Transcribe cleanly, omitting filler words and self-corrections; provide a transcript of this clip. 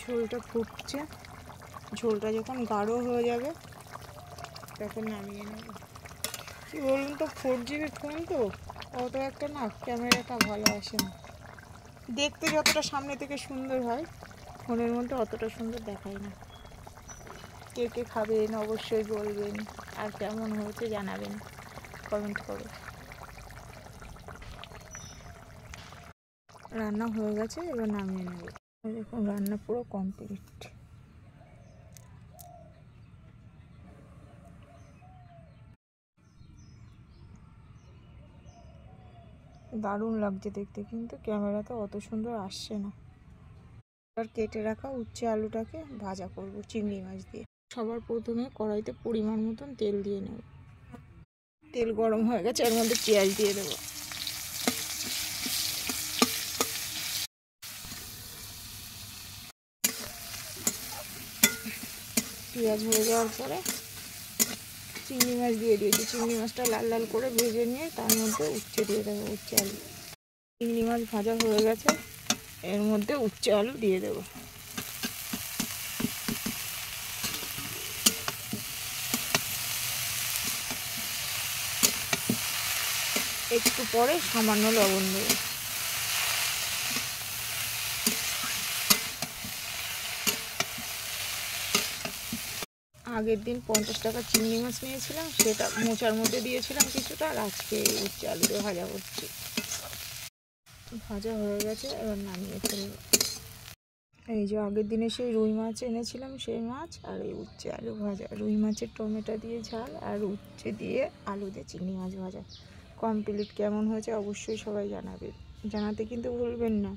ঝোলটা ফুটছে, ঝোলটা যখন গাঢ় হয়ে যাবে তখন নামিয়ে নেব। কি বলুন তো, 4GB ফোন তো অত একটা না ক্যামেরাটা ভালো আসে না, দেখতে যতটা সামনে থেকে সুন্দর হয় ফোনের মধ্যে অতটা সুন্দর দেখায় না। কে কে খাবেন অবশ্যই বলবেন, আর কেমন হয়েছে জানাবেন কমেন্ট করে। রান্না হয়ে গেছে, এবার নামিয়ে নেব। দেখুন রান্না পুরো কমপ্লিট। দারুণ লাগছে দেখতে, কিন্তু ক্যামেরাতে অত সুন্দর আসছে না। আর কেটে রাখা উচ্ছে আলুটাকে ভাজা করব চিংড়ি মাছ দিয়ে। সবার প্রথমে কড়াইতে পরিমাণ মতন তেল দিয়ে নেব। তেল গরম হয়ে গেছে, এর মধ্যে পেঁয়াজ দিয়ে দেবো। পেঁয়াজ হয়ে যাওয়ার পরে চিংড়ি মাছ দিয়ে দিয়েছি। চিংড়ি মাছটা লাল লাল করে ভেজে নিয়ে তার মধ্যে উচ্ছে দিয়ে দেবো, উচ্ছে আলু। চিংড়ি মাছ ভাজা হয়ে গেছে, এর মধ্যে উচ্ছে আলু দিয়ে দেবো। একটু পরে সামান্য লবণ দেবো। আগের দিন 50 টাকা চিংড়ি মাছ নিয়েছিলাম, সেটা মোচার মধ্যে দিয়েছিলাম কিছুটা, আর আজকে উচ্ছে আলু দিয়ে ভাজা করছি। ভাজা হয়ে গেছে, এবার নামিয়ে ফেলবো। এই যে আগের দিনে সেই রুই মাছ এনেছিলাম, সেই মাছ আর এই উচ্ছে আলু ভাজা, রুই মাছের টমেটো দিয়ে ঝাল আর উচ্ছে দিয়ে আলু দিয়ে চিংড়ি মাছ ভাজা কমপ্লিট। কেমন হয়েছে অবশ্যই সবাই জানাবেন, জানাতে কিন্তু ভুলবেন না।